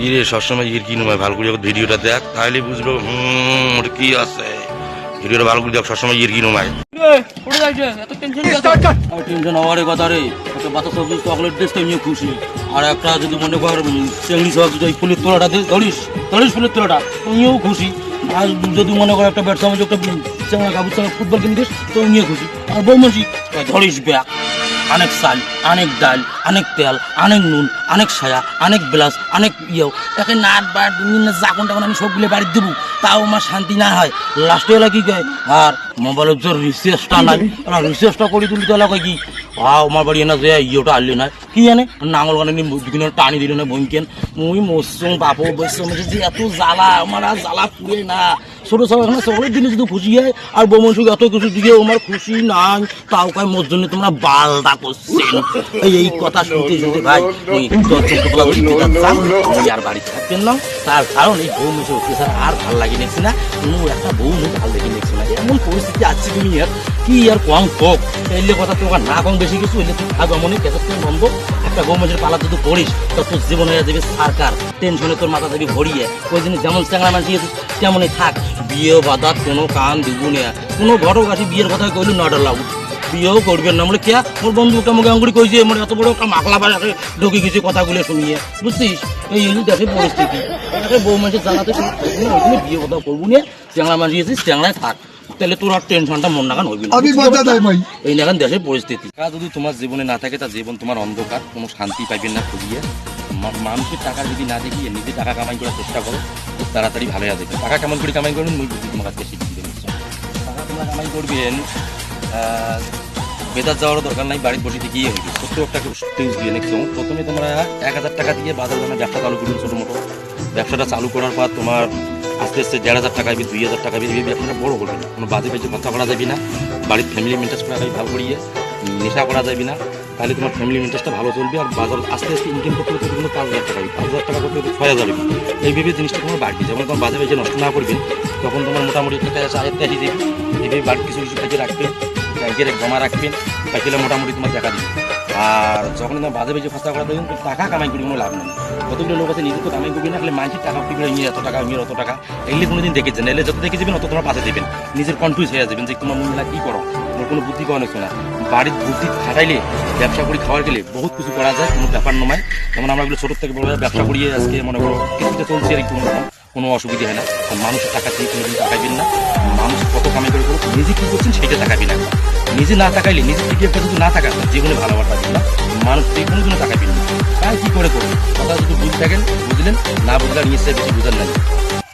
ইরে সবসময় কি নয় ভালো করে ভিডিওটা দেখ তাহলে বুঝবো ওটা কি আছে। ভিডিওটা ভালো করে দেখ সবসময় কি নয় টেনশন হওয়ার কথা রে বাতা সবজি চকলেট দিস নিয়ে খুশি আর একটা যদি মনে কর চিংড়ি সব যদি ফুলের তোলাটা দিস ধরিস ফুলের তোলাটা তুমিও খুশি আর যদি মনে কর একটা ব্যাট সামনে একটা চাঙা কাবুর সঙ্গে ফুটবল কিনে দিস তো নিয়ে খুশি আর বৌমাসি ধরিস ব্যাগ অনেক চাল অনেক ডাল অনেক তেল অনেক নুন অনেক সায়া অনেক ব্লাস অনেক ইয়েও একে নাট বাট জাকন টাকন আমি সবগুলো বাড়ি দেবো তাও আমার শান্তি না হয় লাস্টে এলা কি কয় আর মোবাইলের যে রিচার্জটা নাই রিচার্জটা করে তুলি তো এলা কয় কি আমার বাড়ি না যে ইয়েটা আনলি না কি জানে নাঙল গানে দুদিনের টানি দিল না বইকেন মুই মরছুম বাপু বসছুম যে এত জ্বালা আমার আর জ্বালা পুড়ে না ছোট ছোট এখানে সকলের দিনে শুধু খুশি হয় আর বৌমনসুখ এত কিছু দিয়ে আমার খুশি নাই তাও কয় মোর জন্য তোমরা বালদা করছেন এই কথা শুনতে শুনতে ভাই ওই আর বাড়ি থাকবেন না তার কারণ এই বউ মেশে অত্যাচার আর ভাল লাগে দেখছি না কোনো একটা বউ মেয়ে ভাল লেগে দেখছি না এমন পরিস্থিতি আছে তুমি আর কি আর কম হোক এলে কথা তোমার না কম বেশি কিছু এলে তুই থাকবো মনে কেসে তুমি বন্ধ একটা বউ মেশের পালা যদি করিস তো তোর জীবন হয়ে যাবে সরকার টেনশনে তোর মাথা দেবী ভরিয়ে ওই দিন যেমন চ্যাংড়া মানুষ তেমনই থাক বিয়ে বাদাত কোনো কান দিব না কোনো ঘটক আসি বিয়ের কথা কইলে নডর লাগু বিয়েও করবেন না বলে কে মোর বন্ধু ওটা মুখে আঙ্গুড়ি কইছে মানে এত বড় একটা মাকলা বাড়ি ঢুকে গেছে কথাগুলো শুনিয়ে বুঝছিস এই দেখে পরিস্থিতি বউ মানুষের জ্বালাতে ওইখানে বিয়ে কথা করবো নিয়ে চ্যাংড়া মানুষ এসেছিস চ্যাংড়ায় থাক তাহলে তোর আর টেনশনটা মন নাগান হইবি না এই নাগান দেশের পরিস্থিতি যদি তোমার জীবনে না থাকে তা জীবন তোমার অন্ধকার কোনো শান্তি পাইবেন না খুঁজিয়ে মানুষের টাকা যদি না দেখিয়ে নিজে টাকা কামাই করার চেষ্টা করো খুব তাড়াতাড়ি ভালো হয়ে যাবে টাকা কেমন করে কামাই করবেন মুই বুদ্ধি তোমার কাছে শিখিয়ে দেবেন টাকা তোমরা কামাই করবেন বেতার যাওয়ারও দরকার নাই বাড়িতে বসে গিয়ে হইবে ছোট্ট একটা টিপস দিয়ে দেখছো প্রথমে তোমরা 1000 টাকা দিয়ে বাজার দামে ব্যবসা চালু করবেন ছোটো মোটো ব্যবসাটা চালু করার পর তোমার আস্তে আস্তে 1500 টাকা 2000 টাকা এই ব্যবসাটা বড় করবে না কোনো বাজে বাজে খরচা করা যাবে না বাড়ির ফ্যামিলি মেনটেন্স করা ভালো করিয়ে নেশা করা যাবে না তাহলে তোমার ফ্যামিলি মেনটেন্সটা ভালো চলবে আর বাজার আস্তে আস্তে ইনকাম করতে করতে কিন্তু 5000 টাকা 5000 টাকা করতে 6000 যাবে এইভাবে জিনিসটা তোমার বাড়বে যখন তোমার বাজে বাজে নষ্ট না করবেন তখন তোমার মোটামুটি একটা আয়ত্তে আসি দেবে এইভাবে বাড়ি কিছু কিছু কাজে রাখবেন ব্যাংকের জমা রাখবেন তাহলে মোটামুটি তোমার টাকা দিবে আর যখন তোমার বাজে বাজে খরচা করা দেবেন টাকা কামাই করে কোনো লাভ নেই কতগুলো লোক আছে নিজে তো কামাই করবে না তাহলে মানুষের টাকা উঠে নিয়ে এত টাকা নিয়ে অত টাকা এগুলি কোনোদিন দেখেছেন এলে যত দেখে যাবেন অত তোমার পাশে দেবেন নিজের কনফিউজ হয়ে যাবেন যে তোমার মহিলা কী করো তোমার কোনো বুদ্ধি পাওয়া না বাড়ির বুদ্ধি খাটাইলে ব্যবসা করে খাওয়ার গেলে বহুত কিছু করা যায় কোনো ব্যাপার নয় যেমন আমরা এগুলো ছোটোর থেকে বড় ব্যবসা করিয়ে আজকে মনে করো কিছুটা চলছে আর কি কোনো অসুবিধা হয় না আর মানুষের টাকা দিয়ে কোনোদিন টাকাবেন না মানুষ কত কামাই করে করো নিজে কী করছেন সেটা টাকাবেন না নিজে না টাকাইলে নিজের দিকে একটা যদি না টাকা জীবনে ভালো হওয়ার পারবেন না মানুষ দিয়ে কোনো জন্য টাকাবেন না তাই কী করে করবেন কথা যদি বুঝে থাকেন বুঝলেন না বুঝলে নিশ্চয়ই বেশি বুঝার লাগে